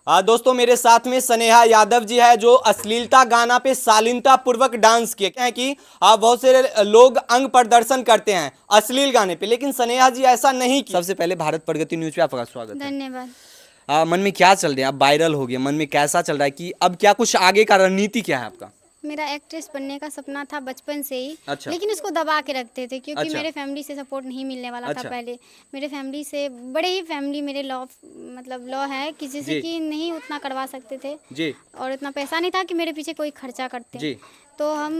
दोस्तों मेरे साथ में स्नेहा यादव जी है जो अश्लीलता गाना पे शालीनता पूर्वक डांस किए हैं कि बहुत से लोग अंग प्रदर्शन करते हैं अश्लील गाने पे, लेकिन स्नेहा जी ऐसा नहीं किया। सबसे पहले भारत प्रगति न्यूज पे आपका स्वागत है। धन्यवाद। मन में क्या चल रहा है, अब वायरल हो गया, मन में कैसा चल रहा है कि अब क्या कुछ आगे का रणनीति क्या है आपका? मेरा एक्ट्रेस बनने का सपना था बचपन से ही। अच्छा। लेकिन उसको दबा के रखते थे क्योंकि अच्छा। मेरे फैमिली से सपोर्ट नहीं मिलने वाला अच्छा। था। पहले मेरे फैमिली से बड़े ही फैमिली मेरे लॉ है किसी से कि नहीं उतना करवा सकते थे जी। और इतना पैसा नहीं था कि मेरे पीछे कोई खर्चा करते जी। तो हम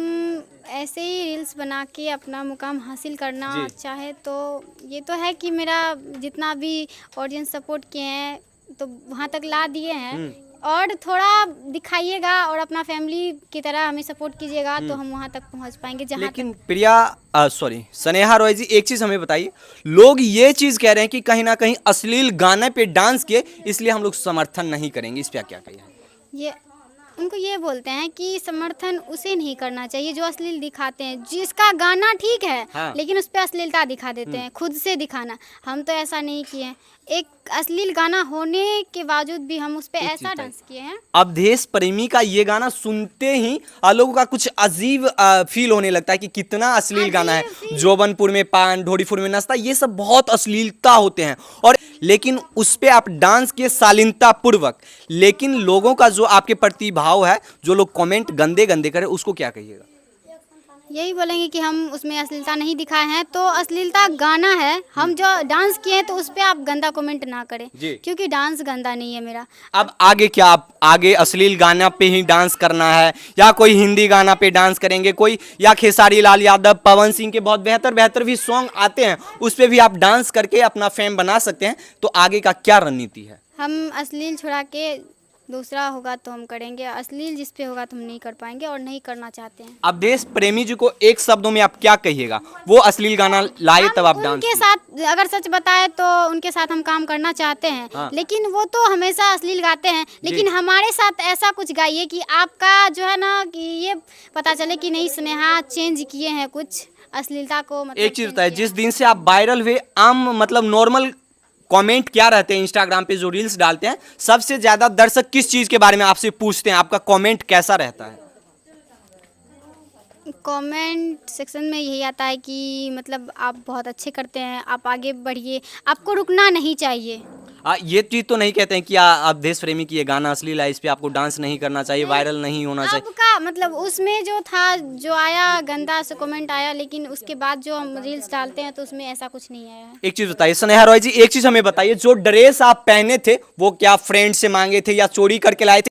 ऐसे ही रील्स बना के अपना मुकाम हासिल करना चाहे तो ये तो है कि मेरा जितना भी ऑडियंस सपोर्ट किए हैं तो वहाँ तक ला दिए हैं और थोड़ा दिखाइएगा और अपना फैमिली की तरह हमें सपोर्ट कीजिएगा तो हम वहाँ तक पहुँच पाएंगे जहाँ लेकिन स्नेहा रॉय जी एक चीज हमें बताइए, लोग ये चीज कह रहे हैं कि कहीं ना कहीं अश्लील गाने पे डांस किए इसलिए हम लोग समर्थन नहीं करेंगे, इस पे क्या कहिए? ये उनको ये बोलते हैं कि समर्थन उसे नहीं करना चाहिए जो अश्लील दिखाते हैं, जिसका गाना ठीक है हाँ। लेकिन उस पर अश्लीलता दिखा देते हैं, खुद से दिखाना। हम तो ऐसा नहीं किए हैं, एक अश्लील गाना होने के बावजूद भी हम उस पर ऐसा डांस किए हैं। अब देश प्रेमी का ये गाना सुनते ही लोगों का कुछ अजीब फील होने लगता है कि कितना अश्लील गाना है। जोबनपुर में पान, ढोरीपुर में नाश्ता, ये सब बहुत अश्लीलता होते हैं और लेकिन उस पे आप डांस किए शालीनता पूर्वक। लेकिन लोगों का जो आपके प्रति भाव है, जो लोग कमेंट गंदे गंदे करे, उसको क्या कहिएगा? यही बोलेंगे कि हम उसमें अश्लीलता नहीं दिखाए हैं, तो अश्लीलता गाना है, हम जो डांस किए हैं तो उस पर आप गंदा कमेंट ना करें क्योंकि डांस गंदा नहीं है मेरा। अब आगे क्या, आप आगे अश्लील गाना पे ही डांस करना है या कोई हिंदी गाना पे डांस करेंगे, कोई या खेसारी लाल यादव, पवन सिंह के बहुत बेहतर भी सॉन्ग आते हैं, उस पर भी आप डांस करके अपना फेम बना सकते हैं, तो आगे का क्या रणनीति है? हम अश्लील छुड़ा के दूसरा होगा तो हम करेंगे, अश्लील जिस पे होगा तो हम नहीं कर पाएंगे और नहीं करना चाहते हैं। अब देश प्रेमी जी को एक शब्दों में आप क्या कहिएगा, वो अश्लील गाना लाए तब आप डांस? उनके साथ अगर सच बताए तो उनके साथ हम काम करना चाहते हैं। हाँ। लेकिन वो तो हमेशा अश्लील गाते हैं, लेकिन हमारे साथ ऐसा कुछ गाइए कि आपका जो है ना कि ये पता चले कि नहीं स्नेहा चेंज किए हैं कुछ अश्लीलता को। मतलब एक चीज बताइए, जिस दिन से आप वायरल हुए, आम मतलब नॉर्मल कमेंट क्या रहते हैं इंस्टाग्राम पे जो रील्स डालते हैं, सबसे ज्यादा दर्शक किस चीज के बारे में आपसे पूछते हैं, आपका कमेंट कैसा रहता है? कमेंट सेक्शन में यही आता है कि मतलब आप बहुत अच्छे करते हैं, आप आगे बढ़िए, आपको रुकना नहीं चाहिए। ये चीज तो नहीं कहते हैं कि आप देश प्रेमी की ये गाना अश्लील है, इस पे आपको डांस नहीं करना चाहिए, वायरल नहीं होना चाहिए? आपका मतलब उसमें जो था, जो आया गंदा से कमेंट आया, लेकिन उसके बाद जो हम रील्स डालते हैं तो उसमें ऐसा कुछ नहीं आया है। एक चीज बताइए स्नेहा रॉय जी, एक चीज हमें बताइए, जो ड्रेस आप पहने थे वो क्या फ्रेंड से मांगे थे या चोरी करके लाए थे?